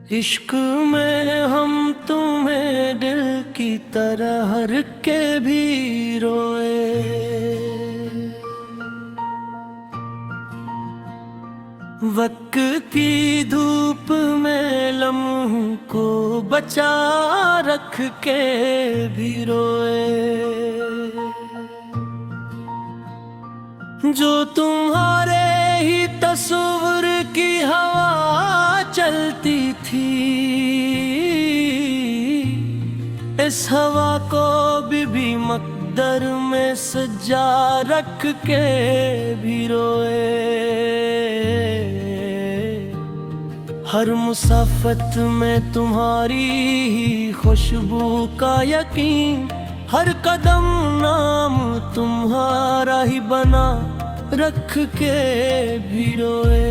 इश्क में हम तुम्हें दिल की तरह हर के भी रोए। वक्त की धूप में लम्हों को बचा रख के भी रोए। जो तुम्हारे ही तस्वीर की हवा चलती थी, इस हवा को भी मकदर में सजा रख के भी रोए। हर मुसाफत में तुम्हारी ही खुशबू का यकीन, हर कदम नाम तुम्हारा ही बना रख के भी रोए।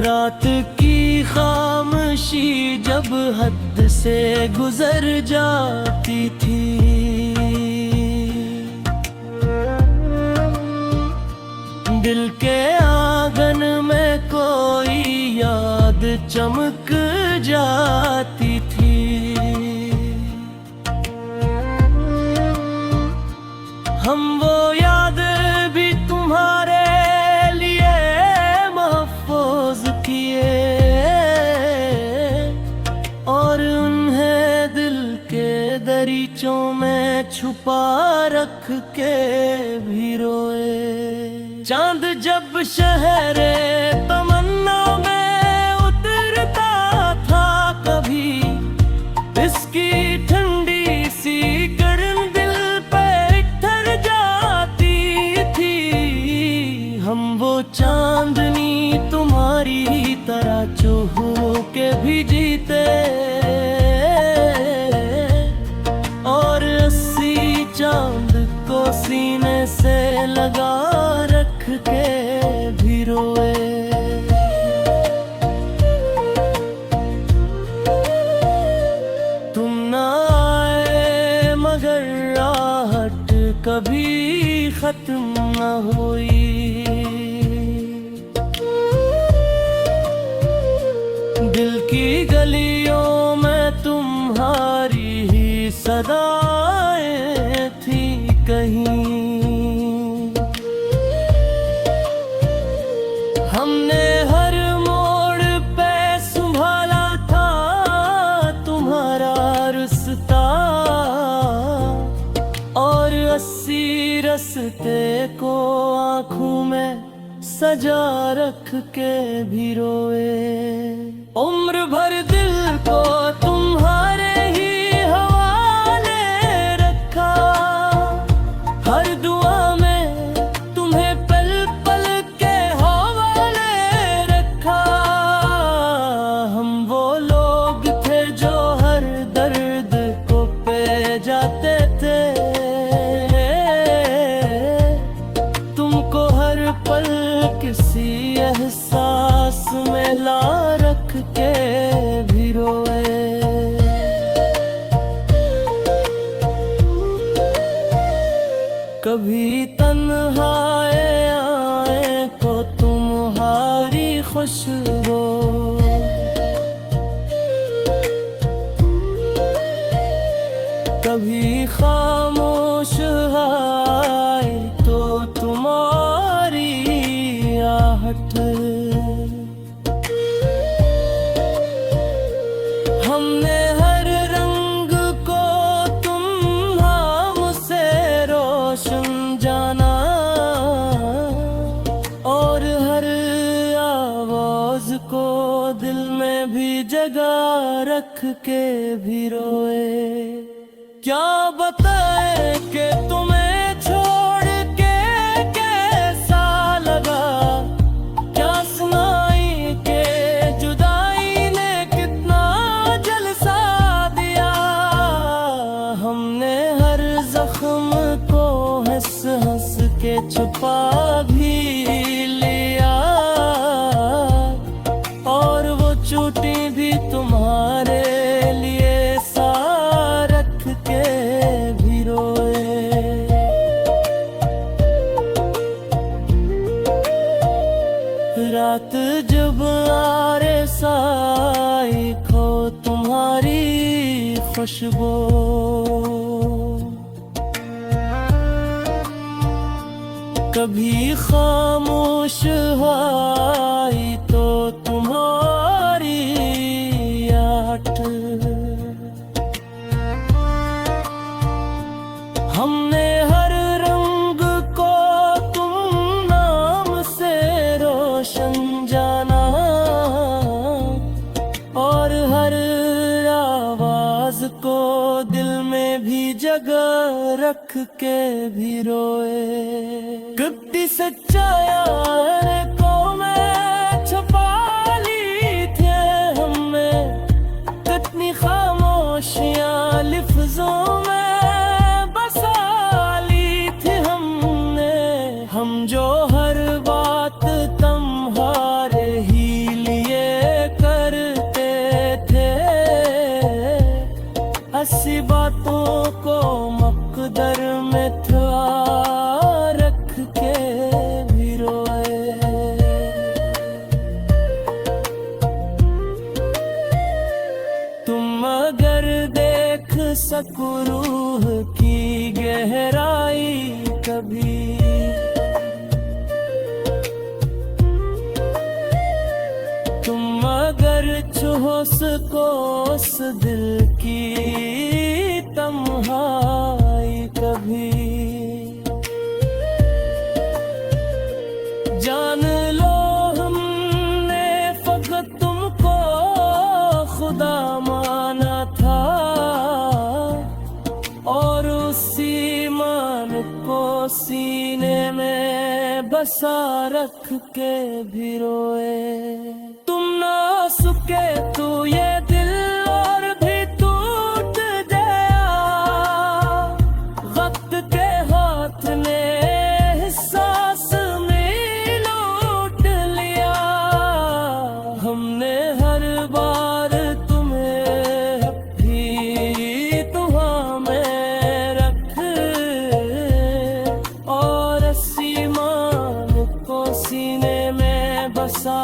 रात की खामोशी जब हद से गुजर जाती थी, दिल के आंगन में कोई याद चमक जाती थी। हम वो याद भी तुम्हारे लिए महफूज किए और उन्हें दिल के दरीचों में छुपा रख के भी रोए। चांद जब शहरे तमन्ना में उतरता था कभी, इसकी ठंडी सी गर्म दिल पे ठहर जाती थी। हम वो चांदनी तुम्हारी तरह चूहू के भी जीते और 80 चांद को सीने से लगा रख के भी रोए। तुम ना आए मगर राहत कभी खत्म न हुई। दिल की गलियों में तुम्हारी ही सदाएं थी कहीं। हमने हर मोड़ पे संभाला था तुम्हारा रिश्ता और 80 रास्ते को आँखों में सजा रख के भी रोए। उम्र भर दिल को तुम्हारे ही हवाले रखा, हर दुआ में तुम्हें पल पल के हवाले रखा। हम वो लोग थे जो हर दर्द को पे जाते थे, तुमको हर पल किसी एहसास में ला रख के भी रोए। कभी तन्हाए आए तो तुम्हारी खुशबू, कभी खामोश आए तो तुम्हारी आहट। हमने हर रंग को तुम नाम से रोशन जाना और हर आवाज को दिल में भी जगा रख के भी रोए। क्या बताए कि तुम्हें छोड़ के कैसा लगा, क्या सुनाई के जुदाई ने कितना जलसा दिया। हमने हर जख्म को हंस हंस के छुपा भी लिया और वो चोट रात जब आरे साई खो तुम्हारी खुशबू, कभी खामोश हुई तो तुम्हारी आहट। हमने हर रंग को तुम नाम से रोशन जाना, और हर आवाज को दिल में भी जगह रख के भी रोए। कितनी सच्चाई को मैं छुपा ली थी हमने, कितनी खामोशियां लिफ्जों में बसा ली थी हमने। हम जो हर बात तुम्हारे ही लिए करते थे, ऐसी बातों को मकदर में था रख के भी रोए। तुम अगर देख सको रूह की गहराई कभी, तुम अगर छू सको उस दिल की तन्हाई कभी, जान लो हमने फकत तुमको खुदा माना था, और उसी मान को सीने में बसा रख के भी रोए। तुम ना सुके तो ये दिल और भी टूट गया, वक्त के हाथ ने सांस में लूट लिया। हमने हर बार तुम्हें भी तुहाँ में रख, और अस्सी मान को सीने में बसा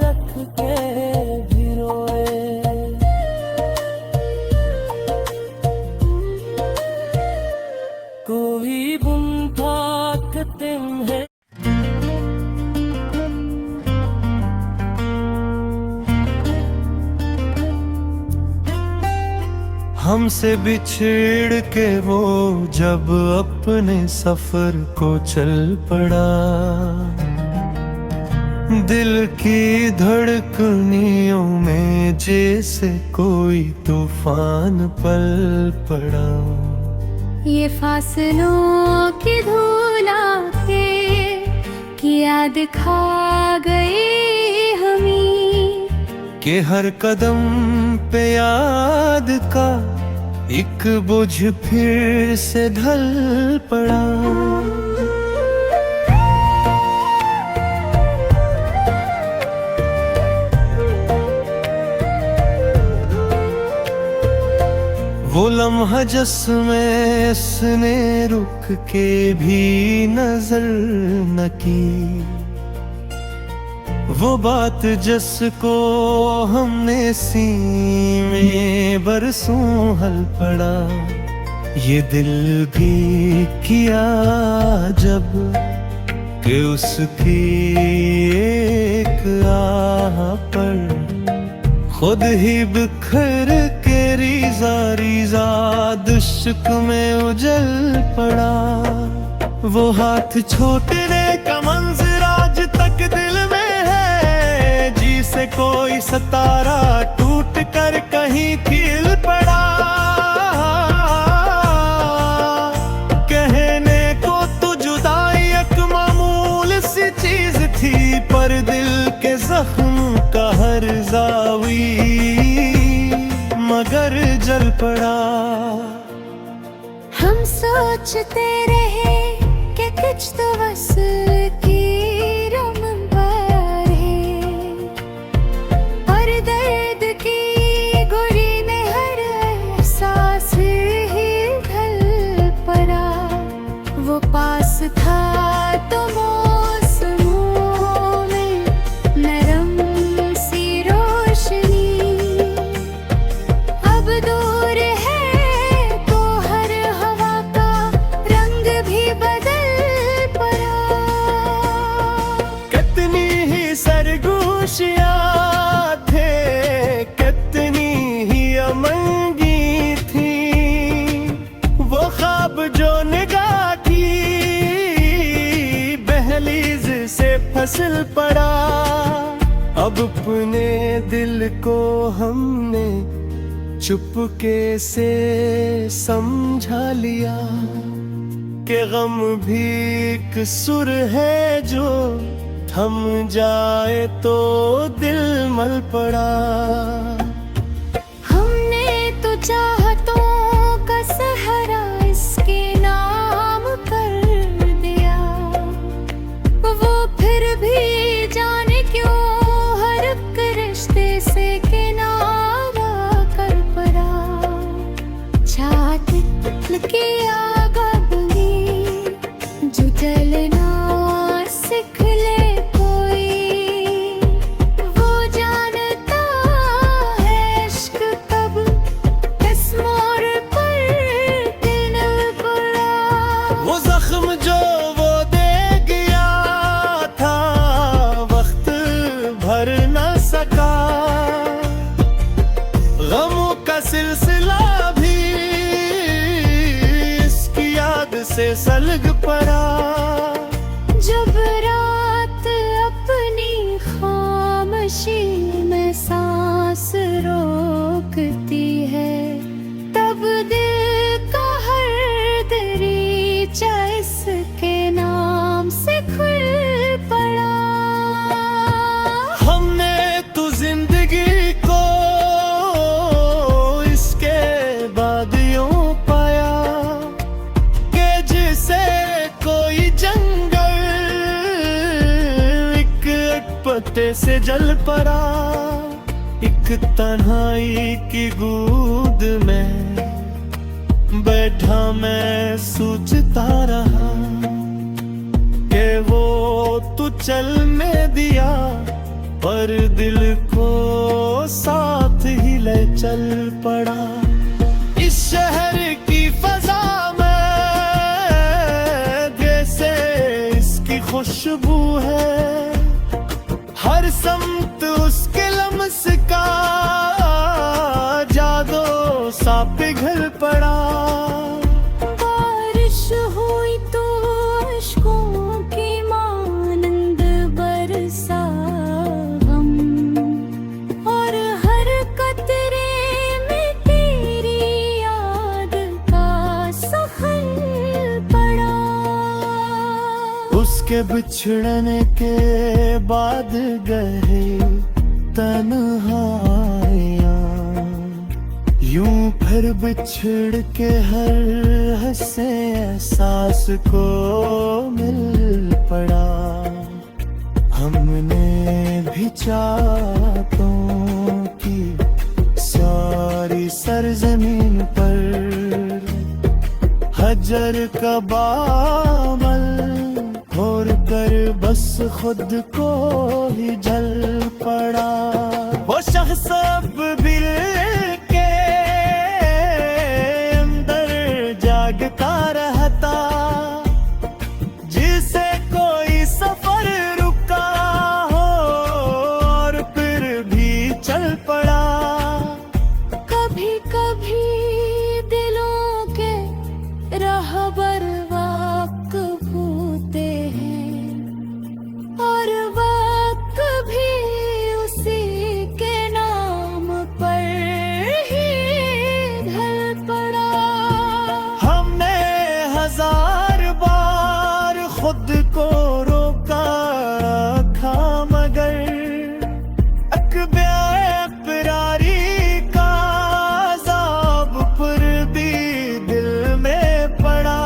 रख के भी रोए। कोई बुन था कि तुम्हें हमसे बिछड़ के वो जब अपने सफर को चल पड़ा, दिल की धड़कनियों में जैसे कोई तूफान पल पड़ा। ये फासलों की धूल आके की याद खा गई हमें, कि हर कदम पे याद का एक बोझ फिर से ढल पड़ा। वो लम्हा जिसमें इसने रुक के भी नजर न की, वो बात जिसको हमने सीने बरसों हल पड़ा। ये दिल भी किया जब कि उसकी एक आह पर खुद ही बिखर के रीजा रीजा दुश्क में उजल पड़ा। वो हाथ छोड़ने का मंजर आज तक दिल में है, जी से कोई सितारा टूट कर कहीं खिल पड़ा। कहने को तो जुदाई एक मामूल सी चीज थी, पर दिल के जख्म का हर जावी मगर जल पड़ा। हम सोचते रहे कि कुछ तो वस्ल की रमन पर है, और दर्द की गोली में हर एहसास ही ढल पड़ा। वो पास था तो मौसमों में से फसल पड़ा। अब अपने दिल को हमने चुपके से समझा लिया कि गम भी एक सुर है जो थम जाए तो दिल मल पड़ा। हमने तो चाहतों का सहरा इसके नाम कर दिया, वो फिर भी जाने क्यों हर एक रिश्ते से किनारा कर पड़ा। छाती की आग बनी जो जलना सीख ले कोई, वो जानता है इश्क कब किस मोड़ पर दिल पड़ा। वो जख्म जो वो दे गया था वक्त भर न सका, गमों का सिलसिला भी इसकी याद से सलग पड़ा। जब रात अपनी खामोशी में सांस रोकती है, तब दिल का हर दरीचा इसके नाम से खुल पड़ा। हमने तो जिंदगी को इसके बाद यूं पाया कि जिसे कोई जंगल एक पत्ते से जल पड़ा। एक तन्हाई की गूद में बैठा मैं सोचता रहा कि वो तू चलने दिया पर दिल को साथ ही ले चल पड़ा। इस शहर की फजा में जैसे इसकी खुशबू है, हर समत उसके लम्स का जादू सा पिघल पड़ा। बारिश हुई तो अश्कों की मानंद बरसा गम, और हर कतरे में तेरी याद का सहल पड़ा। उसके बिछड़ने के बाद गए तन्हाइयाँ, यूं फिर बिछड़ के हर हंसे एहसास को मिल पड़ा। हमने भी चाहतों की सारी सरजमीन पर हजर का बामल और कर बस खुद को ही जल पड़ा। वो शख्स अब दिल के अंदर जागता रहता, जिसे कोई सफर रुका हो और फिर भी चल पड़ा। कभी कभी दिलों के रहबर वक्त होते हैं, और वक्त भी उसी के नाम पर ही ढल पड़ा। हमने हजार बार खुद को रोका था मगर अकबरारी का अज़ाब फिर भी दिल में पड़ा।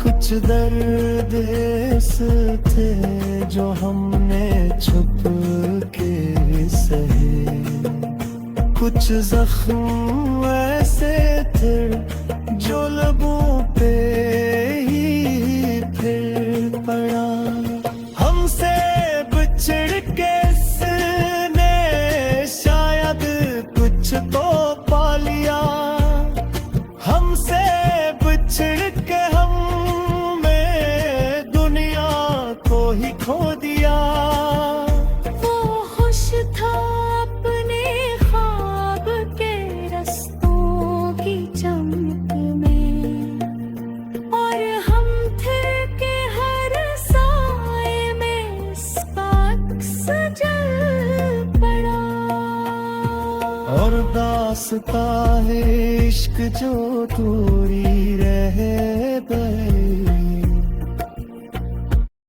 कुछ दर्द ऐसे थे जो हमने छुप के सहे, कुछ जख्म ऐसे थे जो लबों पे ही फिर पड़ा। हमसे बिछड़ के इसने शायद कुछ तो पा लिया, हमसे बिछड़ के हमने दुनिया को ही खो दिया। वो खुश था अपने ख्वाब के रस्तों की चमक में, और हम थे के हर साए दास्ता है इश्क जो दूरी रह गई।